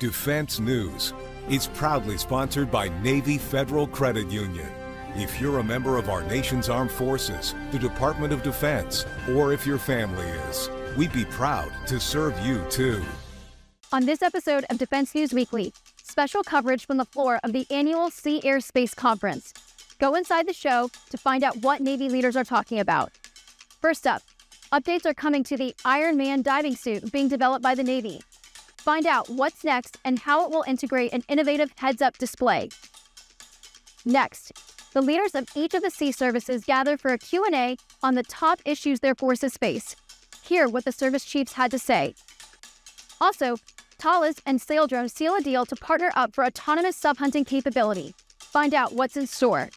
Defense News. It's proudly sponsored by Navy Federal Credit Union. If you're a member of our nation's armed forces, the Department of Defense, or if your family is, we'd be proud to serve you too. On this episode of Defense News Weekly, special coverage from the floor of the annual Sea Air Space Conference. Go inside the show to find out what Navy leaders are talking about. First up, updates are coming to the Iron Man diving suit being developed by the Navy. Find out what's next and how it will integrate an innovative heads-up display. Next, the leaders of each of the sea services gather for a Q&A on the top issues their forces face. Hear what the service chiefs had to say. Also, Thales and Saildrone seal a deal to partner up for autonomous sub-hunting capability. Find out what's in store.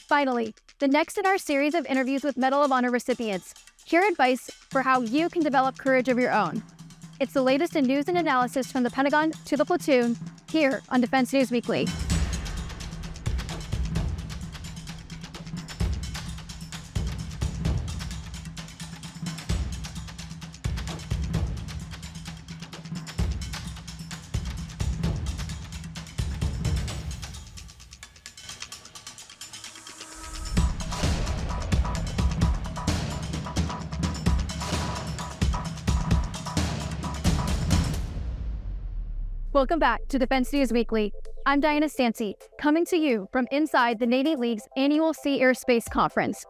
Finally, the next in our series of interviews with Medal of Honor recipients. Hear advice for how you can develop courage of your own. It's the latest in news and analysis from the Pentagon to the platoon, here on Defense News Weekly. Welcome back to Defense News Weekly. I'm Diana Stancy, coming to you from inside the Navy League's annual Sea Air Space Conference.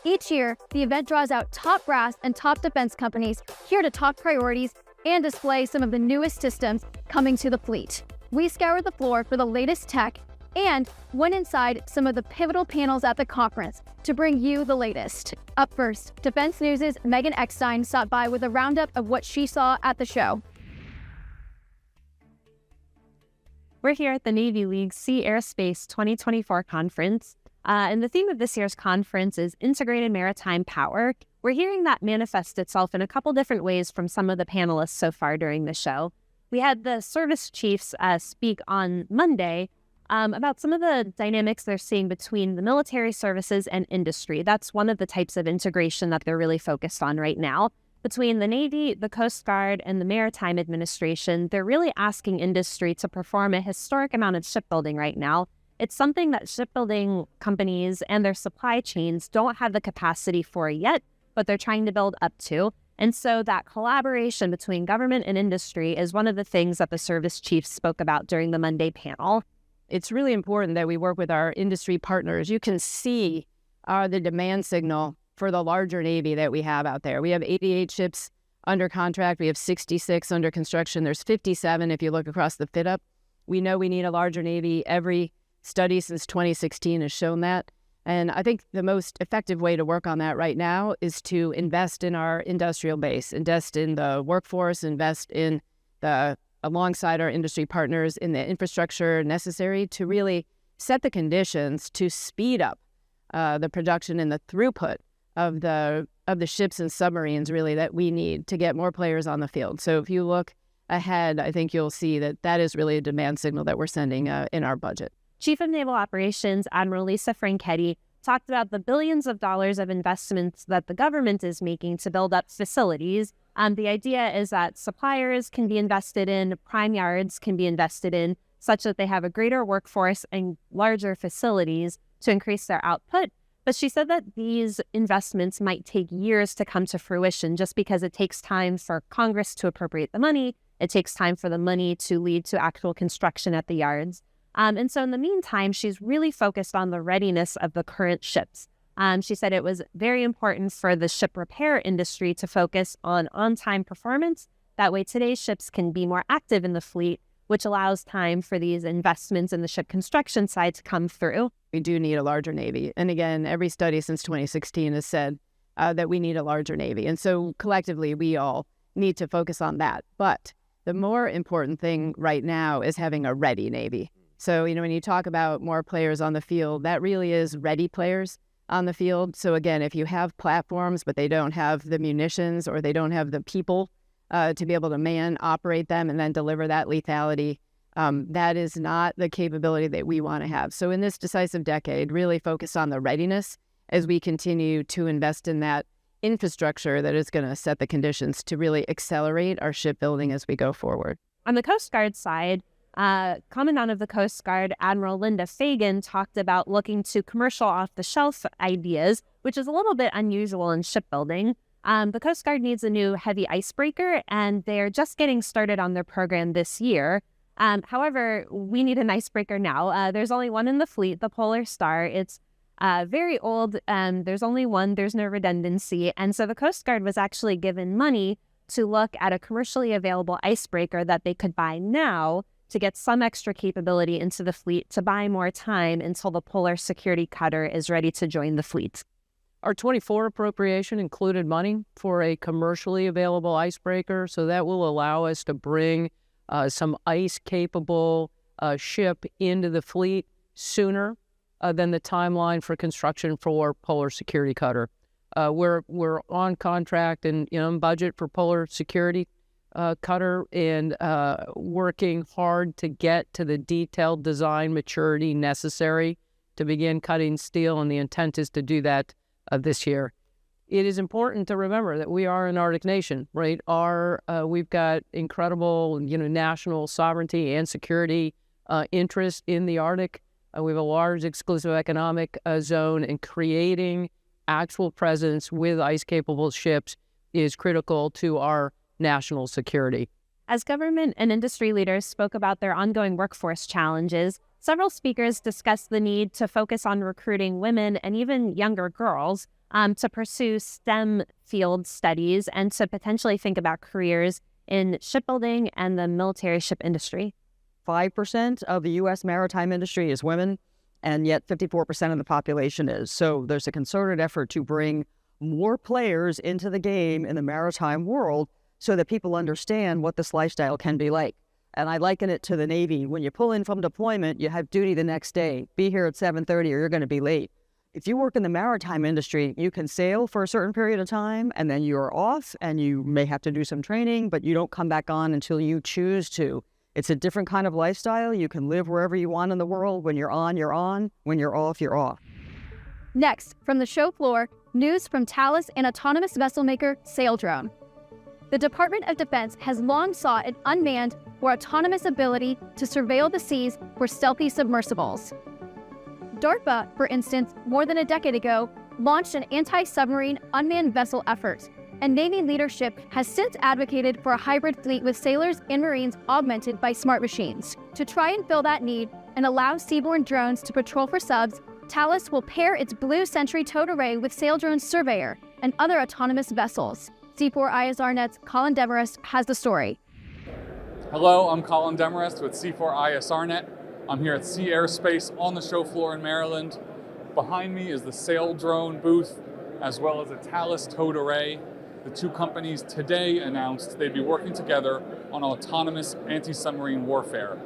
Each year, the event draws out top brass and top defense companies here to talk priorities and display some of the newest systems coming to the fleet. We scoured the floor for the latest tech and went inside some of the pivotal panels at the conference to bring you the latest. Up first, Defense News' Megan Eckstein stopped by with a roundup of what she saw at the show. We're here at the Navy League Sea Air Space 2024 conference, and the theme of this year's conference is Integrated Maritime Power. We're hearing that manifest itself in a couple different ways from some of the panelists so far during the show. We had the service chiefs speak on Monday about some of the dynamics they're seeing between the military services and industry. That's one of the types of integration that they're really focused on right now. Between the Navy, the Coast Guard, and the Maritime Administration, they're really asking industry to perform a historic amount of shipbuilding right now. It's something that shipbuilding companies and their supply chains don't have the capacity for yet, but they're trying to build up to. And so that collaboration between government and industry is one of the things that the service chiefs spoke about during the Monday panel. It's really important that we work with our industry partners. You can see the demand signal for the larger Navy that we have out there. We have 88 ships under contract. We have 66 under construction. There's 57 if you look across the fit up. We know we need a larger Navy. Every study since 2016 has shown that. And I think the most effective way to work on that right now is to invest in our industrial base, invest in the workforce, invest in alongside our industry partners in the infrastructure necessary to really set the conditions to speed up the production and the throughput of the ships and submarines really that we need to get more players on the field. So if you look ahead, I think you'll see that that is really a demand signal that we're sending in our budget. Chief of Naval Operations Admiral Lisa Franchetti talked about the billions of dollars of investments that the government is making to build up facilities. The idea is that suppliers can be invested in, prime yards can be invested in, such that they have a greater workforce and larger facilities to increase their output. But she said that these investments might take years to come to fruition just because it takes time for Congress to appropriate the money. It takes time for the money to lead to actual construction at the yards. And so in the meantime, she's really focused on the readiness of the current ships. She said it was very important for the ship repair industry to focus on on-time performance. That way today's ships can be more active in the fleet, which allows time for these investments in the ship construction side to come through. We do need a larger Navy. And again, every study since 2016 has said that we need a larger Navy. And so collectively, we all need to focus on that. But the more important thing right now is having a ready Navy. So, when you talk about more players on the field, that really is ready players on the field. So again, if you have platforms, but they don't have the munitions or they don't have the people to be able to operate them, and then deliver that lethality, that is not the capability that we want to have. So in this decisive decade, really focus on the readiness as we continue to invest in that infrastructure that is going to set the conditions to really accelerate our shipbuilding as we go forward. On the Coast Guard side, Commandant of the Coast Guard, Admiral Linda Fagan, talked about looking to commercial off-the-shelf ideas, which is a little bit unusual in shipbuilding. The Coast Guard needs a new heavy icebreaker, and they're just getting started on their program this year. However, we need an icebreaker now. There's only one in the fleet, the Polar Star. It's very old. There's only one. There's no redundancy. And so the Coast Guard was actually given money to look at a commercially available icebreaker that they could buy now to get some extra capability into the fleet to buy more time until the Polar Security Cutter is ready to join the fleet. Our 24 appropriation included money for a commercially available icebreaker, so that will allow us to bring some ice-capable ship into the fleet sooner than the timeline for construction for Polar Security Cutter. We're on contract and in budget for Polar Security Cutter and working hard to get to the detailed design maturity necessary to begin cutting steel, and the intent is to do that this year. It is important to remember that we are an Arctic nation, right? We've got incredible, national sovereignty and security interest in the Arctic. We have a large exclusive economic zone, and creating actual presence with ice-capable ships is critical to our national security. As government and industry leaders spoke about their ongoing workforce challenges, several speakers discussed the need to focus on recruiting women and even younger girls to pursue STEM field studies and to potentially think about careers in shipbuilding and the military ship industry. 5% of the U.S. maritime industry is women, and yet 54% of the population is. So there's a concerted effort to bring more players into the game in the maritime world so that people understand what this lifestyle can be like. And I liken it to the Navy. When you pull in from deployment, you have duty the next day. Be here at 7:30 or you're going to be late. If you work in the maritime industry, you can sail for a certain period of time, and then you're off, and you may have to do some training, but you don't come back on until you choose to. It's a different kind of lifestyle. You can live wherever you want in the world. When you're on, you're on. When you're off, you're off. Next, from the show floor, news from Thales and autonomous vessel maker Saildrone. The Department of Defense has long sought an unmanned or autonomous ability to surveil the seas for stealthy submersibles. DARPA, for instance, more than a decade ago, launched an anti-submarine unmanned vessel effort, and Navy leadership has since advocated for a hybrid fleet with sailors and Marines augmented by smart machines. To try and fill that need and allow seaborne drones to patrol for subs, Thales will pair its Blue Sentry towed array with Saildrone's Surveyor and other autonomous vessels. C4ISRNet's Colin Demarest has the story. Hello, I'm Colin Demarest with C4ISRNet. I'm here at Sea Airspace on the show floor in Maryland. Behind me is the Saildrone booth, as well as a Thales towed array. The two companies today announced they'd be working together on autonomous anti-submarine warfare.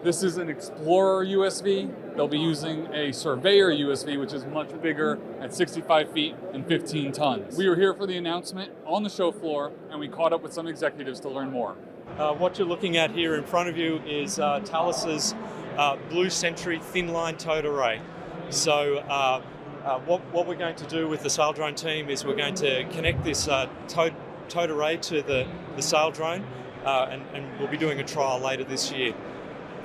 This is an Explorer USV. They'll be using a Surveyor USV, which is much bigger at 65 feet and 15 tons. We were here for the announcement on the show floor, and we caught up with some executives to learn more. What you're looking at here in front of you is Thales's Blue Sentry thin line towed array. So what we're going to do with the Saildrone team is we're going to connect this towed array to the Saildrone, and we'll be doing a trial later this year.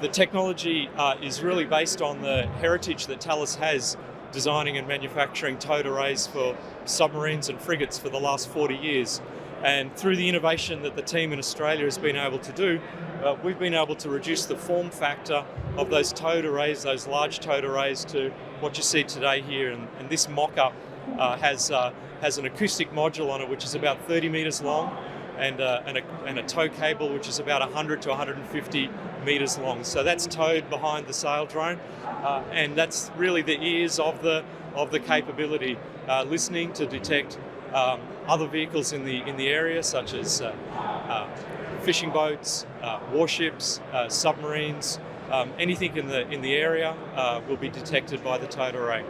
The technology is really based on the heritage that Thales has designing and manufacturing towed arrays for submarines and frigates for the last 40 years. And through the innovation that the team in Australia has been able to do, we've been able to reduce the form factor of those towed arrays, those large towed arrays, to what you see today here. And this mock-up has an acoustic module on it, which is about 30 metres long, and a tow cable which is about 100 to 150 metres long. So that's towed behind the Saildrone, and that's really the ears of the capability, listening to detect other vehicles in the area, such as fishing boats, warships, submarines, anything in the area will be detected by the towed array.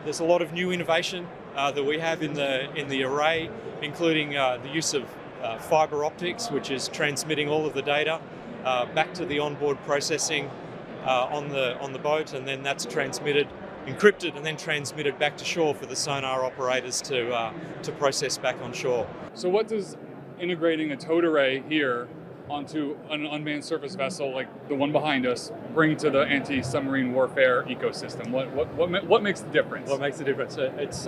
There's a lot of new innovation that we have in the array, including the use of fibre optics, which is transmitting all of the data back to the onboard processing on the boat, and then that's encrypted and then transmitted back to shore for the sonar operators to process back on shore. So what does integrating a towed array here onto an unmanned surface vessel like the one behind us bring to the anti-submarine warfare ecosystem? What makes the difference? What makes the difference? It's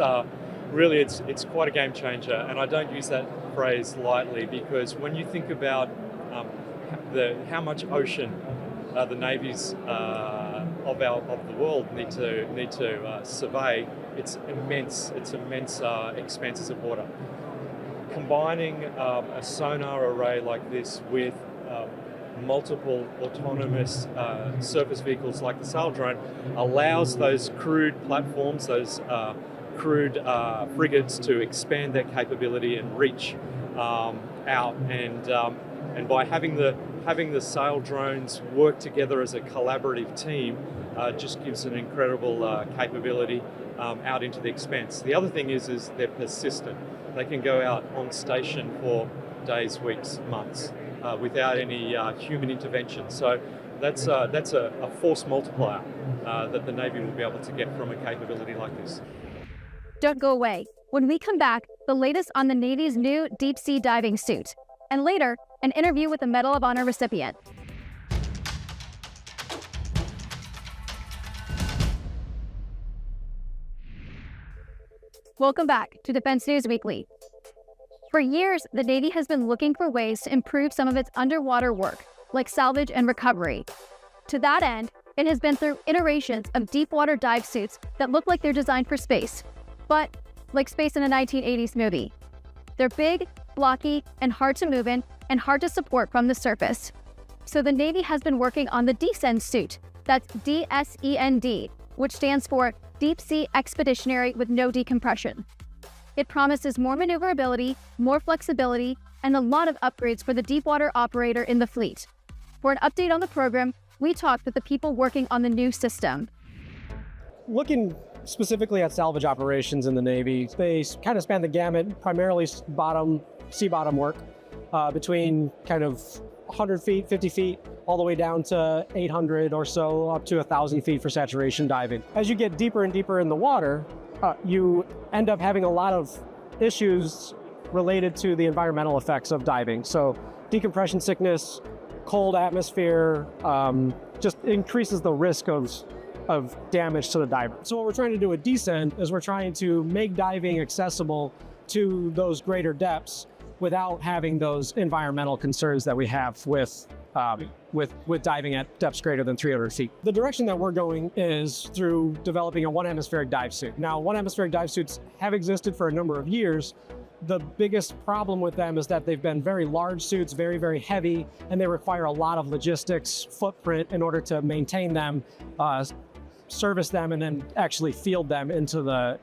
really it's quite a game changer, and I don't use that phrase lightly, because when you think about how much ocean the navies of the world need to survey, it's immense. It's immense expanses of water. Combining a sonar array like this with multiple autonomous surface vehicles like the sail drone allows those crewed platforms, those crewed frigates, to expand their capability and reach out. And by having the sail drones work together as a collaborative team, just gives an incredible capability out into the expanse. The other thing is they're persistent. They can go out on station for days, weeks, months without any human intervention. So that's a force multiplier that the Navy will be able to get from a capability like this. Don't go away. When we come back, the latest on the Navy's new deep sea diving suit. And later, an interview with a Medal of Honor recipient. Welcome back to Defense News Weekly. For years, the Navy has been looking for ways to improve some of its underwater work, like salvage and recovery. To that end, it has been through iterations of deep water dive suits that look like they're designed for space, but like space in a 1980s movie. They're big, blocky, and hard to move in, and hard to support from the surface. So the Navy has been working on the DSEND suit, that's DSEND, which stands for Deep Sea Expeditionary with No Decompression. It promises more maneuverability, more flexibility, and a lot of upgrades for the deepwater operator in the fleet. For an update on the program, we talked with the people working on the new system. Looking specifically at salvage operations in the Navy, they kind of span the gamut, primarily sea bottom work, between kind of 100 feet, 50 feet, all the way down to 800 or so, up to 1,000 feet for saturation diving. As you get deeper and deeper in the water, you end up having a lot of issues related to the environmental effects of diving. So decompression sickness, cold atmosphere, just increases the risk of damage to the diver. So what we're trying to do with DSEND is we're trying to make diving accessible to those greater depths without having those environmental concerns that we have with diving at depths greater than 300 feet. The direction that we're going is through developing a one-hemispheric dive suit. Now, one-hemispheric dive suits have existed for a number of years. The biggest problem with them is that they've been very large suits, very, very heavy, and they require a lot of logistics footprint in order to maintain them, service them, and then actually field them into the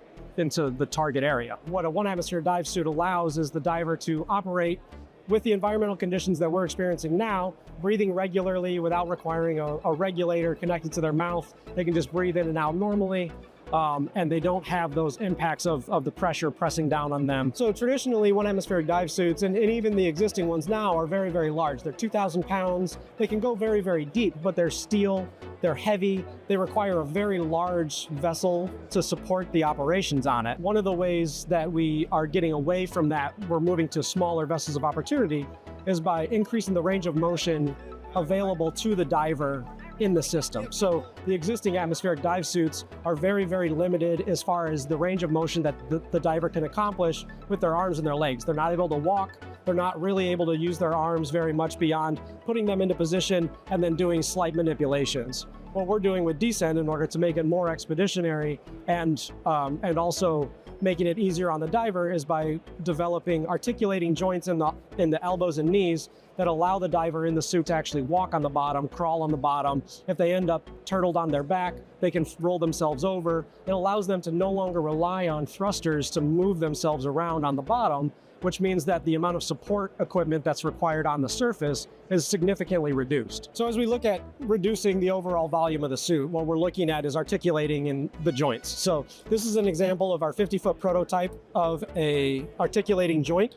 target area. What a one-hemisphere dive suit allows is the diver to operate with the environmental conditions that we're experiencing now, breathing regularly without requiring a regulator connected to their mouth. They can just breathe in and out normally, and they don't have those impacts of the pressure pressing down on them. So traditionally, one-hemispheric dive suits, and even the existing ones now, are very, very large. They're 2,000 pounds. They can go very, very deep, but they're steel, they're heavy, they require a very large vessel to support the operations on it. One of the ways that we are getting away from that, we're moving to smaller vessels of opportunity, is by increasing the range of motion available to the diver in the system. So the existing atmospheric dive suits are very, very limited as far as the range of motion that the diver can accomplish with their arms and their legs. They're not able to walk. They're not really able to use their arms very much beyond putting them into position and then doing slight manipulations. What we're doing with DSEND in order to make it more expeditionary and also making it easier on the diver is by developing articulating joints in the elbows and knees that allow the diver in the suit to actually walk on the bottom, crawl on the bottom. If they end up turtled on their back, they can roll themselves over. It allows them to no longer rely on thrusters to move themselves around on the bottom, which means that the amount of support equipment that's required on the surface is significantly reduced. So as we look at reducing the overall volume of the suit, what we're looking at is articulating in the joints. So this is an example of our 50-foot prototype of a articulating joint.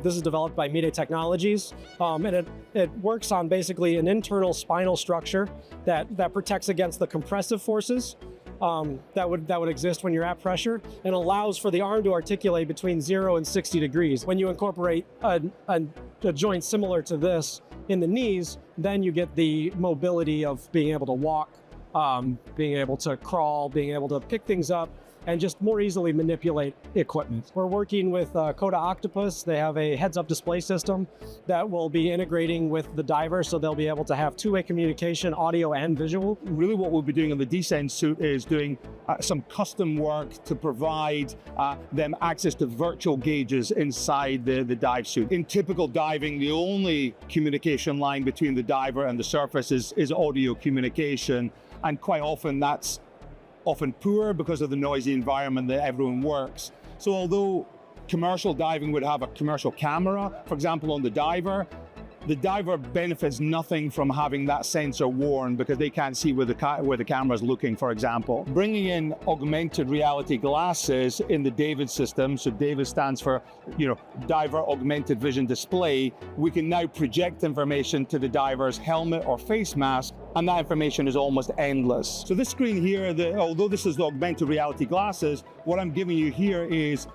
This is developed by Mide Technologies, and it works on basically an internal spinal structure that protects against the compressive forces that would exist when you're at pressure, and allows for the arm to articulate between 0 and 60 degrees. When you incorporate a joint similar to this in the knees, then you get the mobility of being able to walk, being able to crawl, being able to pick things up, and just more easily manipulate equipment. We're working with Coda Octopus. They have a heads-up display system that will be integrating with the diver, so they'll be able to have two-way communication, audio and visual. Really what we'll be doing in the descent suit is doing some custom work to provide them access to virtual gauges inside the dive suit. In typical diving, the only communication line between the diver and the surface is audio communication, and quite often that's often poor because of the noisy environment that everyone works. So although commercial diving would have a commercial camera, for example, on the diver benefits nothing from having that sensor worn because they can't see where the camera is looking, for example. Bringing in augmented reality glasses in the DAVD system, so DAVD stands for, Diver Augmented Vision Display, we can now project information to the diver's helmet or face mask, and that information is almost endless. So this screen here, although this is the augmented reality glasses, what I'm giving you here is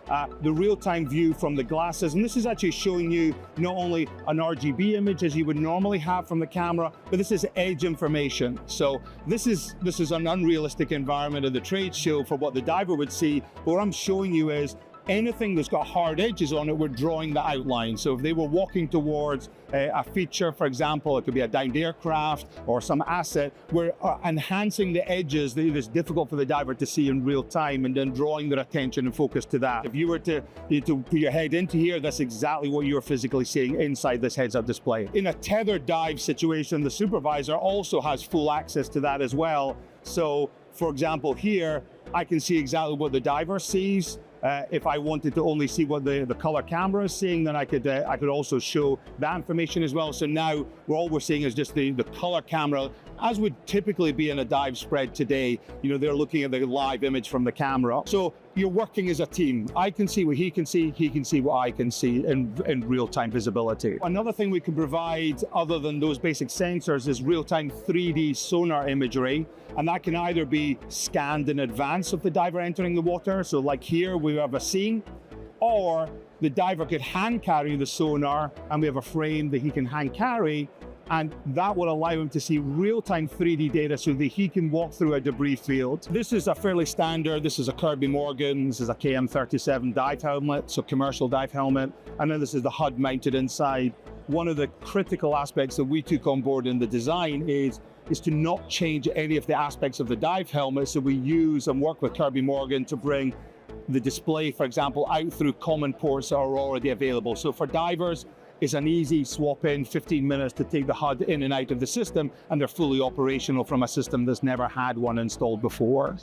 the real-time view from the glasses, and this is actually showing you not only an RGB image as you would normally have from the camera, but this is edge information. So this is an unrealistic environment of the trade show for what the diver would see. But what I'm showing you is anything that's got hard edges on it, we're drawing the outline. So if they were walking towards a feature, for example, it could be a downed aircraft or some asset, we're enhancing the edges that is difficult for the diver to see in real time and then drawing their attention and focus to that. If you were to put your head into here, that's exactly what you're physically seeing inside this heads-up display. In a tethered dive situation, the supervisor also has full access to that as well. So, for example, here, I can see exactly what the diver sees. If I wanted to only see what the color camera is seeing, then I could also show that information as well. So now all we're seeing is just the color camera, as would typically be in a dive spread today. They're looking at the live image from the camera. So you're working as a team. I can see what he can see what I can see in real-time visibility. Another thing we can provide other than those basic sensors is real-time 3D sonar imagery, and that can either be scanned in advance of the diver entering the water, so like here we have a scene, or the diver could hand carry the sonar, and we have a frame that he can hand carry, and that will allow him to see real-time 3D data so that he can walk through a debris field. This is a fairly standard, this is a Kirby Morgan, this is a KM37 dive helmet, so commercial dive helmet, and then this is the HUD mounted inside. One of the critical aspects that we took on board in the design is to not change any of the aspects of the dive helmet, so we use and work with Kirby Morgan to bring the display, for example, out through common ports that are already available. So for divers, it's an easy swap in, 15 minutes to take the HUD in and out of the system, and they're fully operational from a system that's never had one installed before.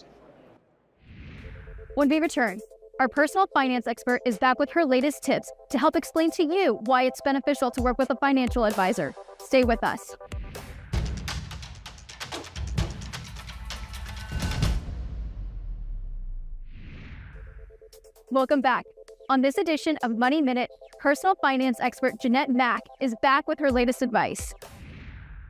When we return, our personal finance expert is back with her latest tips to help explain to you why it's beneficial to work with a financial advisor. Stay with us. Welcome back. On this edition of Money Minute, personal finance expert Jeanette Mack is back with her latest advice.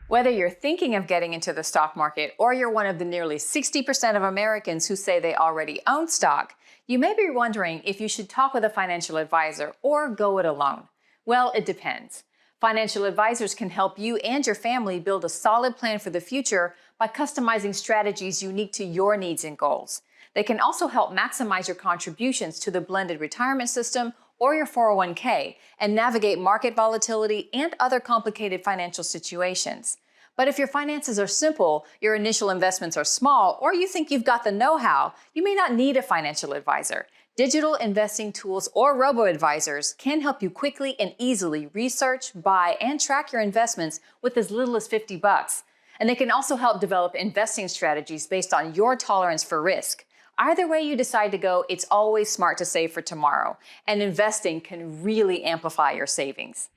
Whether you're thinking of getting into the stock market or you're one of the nearly 60% of Americans who say they already own stock, you may be wondering if you should talk with a financial advisor or go it alone. Well, it depends. Financial advisors can help you and your family build a solid plan for the future by customizing strategies unique to your needs and goals. They can also help maximize your contributions to the blended retirement system or your 401k and navigate market volatility and other complicated financial situations. But if your finances are simple, your initial investments are small, or you think you've got the know-how, you may not need a financial advisor. Digital investing tools or robo-advisors can help you quickly and easily research, buy, and track your investments with as little as $50. And they can also help develop investing strategies based on your tolerance for risk. Either way you decide to go, it's always smart to save for tomorrow, and investing can really amplify your savings.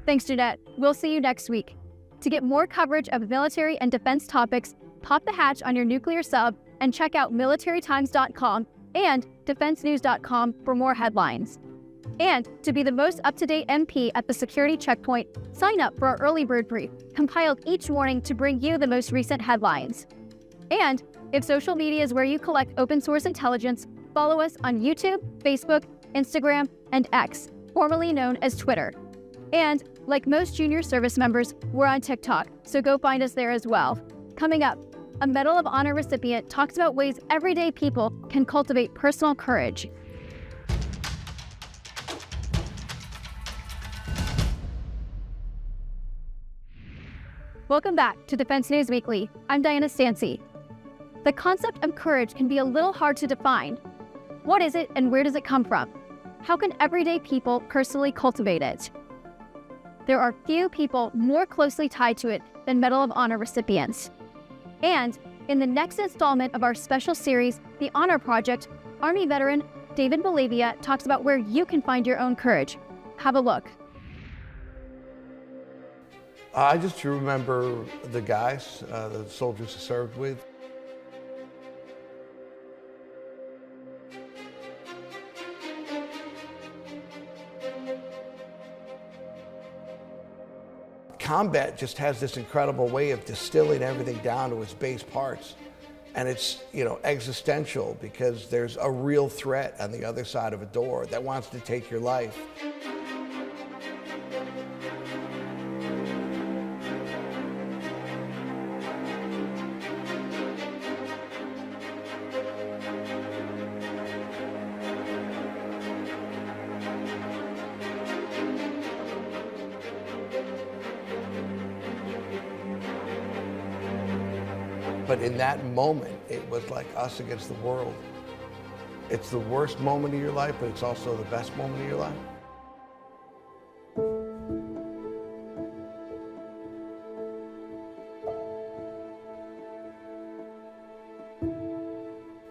Thanks, Jeanette. We'll see you next week. To get more coverage of military and defense topics, pop the hatch on your nuclear sub and check out militarytimes.com and defensenews.com for more headlines. And to be the most up-to-date MP at the security checkpoint, sign up for our early bird brief, compiled each morning to bring you the most recent headlines. And if social media is where you collect open source intelligence, follow us on YouTube, Facebook, Instagram, and X, formerly known as Twitter. And Like most junior service members, we're on TikTok, so go find us there as well. Coming up, a Medal of Honor recipient talks about ways everyday people can cultivate personal courage. Welcome back to Defense News Weekly. I'm Diana Stancy. The concept of courage can be a little hard to define. What is it and where does it come from? How can everyday people personally cultivate it? There are few people more closely tied to it than Medal of Honor recipients. And in the next installment of our special series, The Honor Project, Army veteran David Malavia talks about where you can find your own courage. Have a look. I just remember the guys, the soldiers I served with. Combat just has this incredible way of distilling everything down to its base parts. And it's, existential because there's a real threat on the other side of a door that wants to take your life. But in that moment, it was like us against the world. It's the worst moment of your life, but it's also the best moment of your life.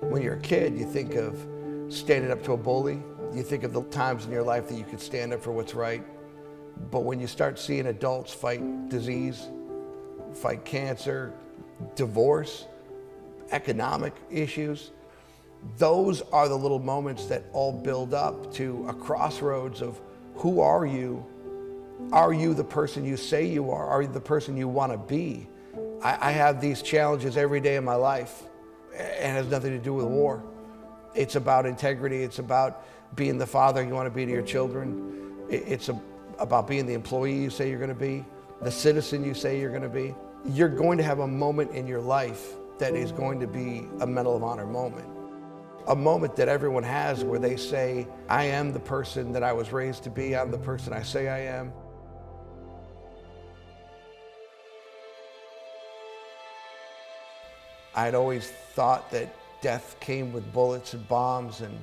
When you're a kid, you think of standing up to a bully. You think of the times in your life that you could stand up for what's right. But when you start seeing adults fight disease, fight cancer, divorce, economic issues, those are the little moments that all build up to a crossroads of who are you? Are you the person you say you are? Are you the person you want to be? I have these challenges every day of my life, and it has nothing to do with war. It's about integrity. It's about being the father you want to be to your children. It's about being the employee you say you're going to be, the citizen you say you're going to be. You're going to have a moment in your life that is going to be a Medal of Honor moment. A moment that everyone has where they say, I am the person that I was raised to be, I'm the person I say I am. I'd always thought that death came with bullets and bombs, and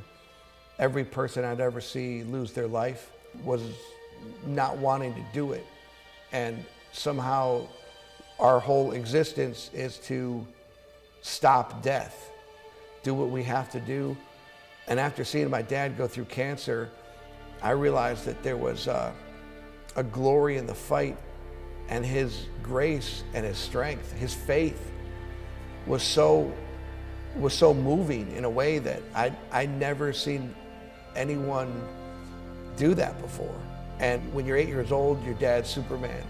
every person I'd ever see lose their life was not wanting to do it. And somehow our whole existence is to stop death, do what we have to do. And after seeing my dad go through cancer, I realized that there was a glory in the fight, and his grace and his strength, his faith was so moving in a way that I'd never seen anyone do that before. And when you're 8 years old, your dad's Superman.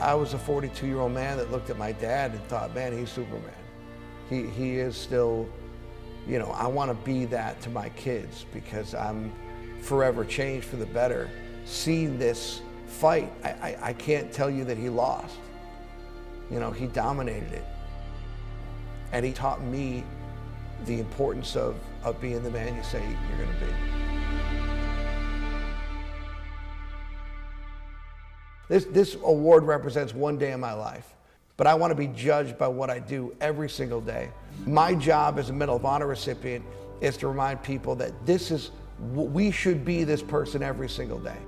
I was a 42-year-old man that looked at my dad and thought, man, he's Superman. He is still, I want to be that to my kids because I'm forever changed for the better. Seeing this fight, I can't tell you that he lost. He dominated it. And he taught me the importance of being the man you say you're going to be. This award represents one day in my life, but I want to be judged by what I do every single day. My job as a Medal of Honor recipient is to remind people that we should be this person every single day.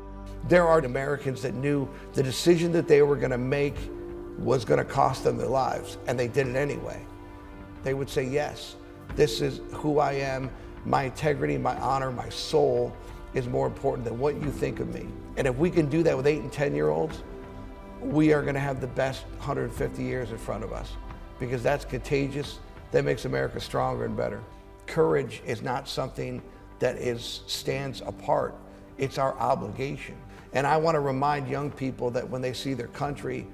There are Americans that knew the decision that they were going to make was going to cost them their lives, and they did it anyway. They would say, yes, this is who I am. My integrity, my honor, my soul is more important than what you think of me. And if we can do that with 8 and 10-year-olds, we are going to have the best 150 years in front of us, because that's contagious. That makes America stronger and better. Courage is not something that stands apart. It's our obligation. And I want to remind young people that when they see their country,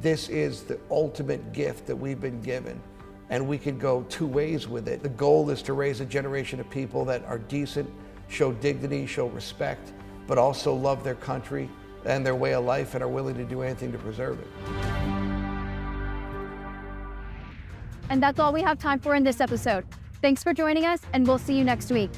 this is the ultimate gift that we've been given, and we can go two ways with it. The goal is to raise a generation of people that are decent, show dignity, show respect, but also love their country and their way of life and are willing to do anything to preserve it. And that's all we have time for in this episode. Thanks for joining us, and we'll see you next week.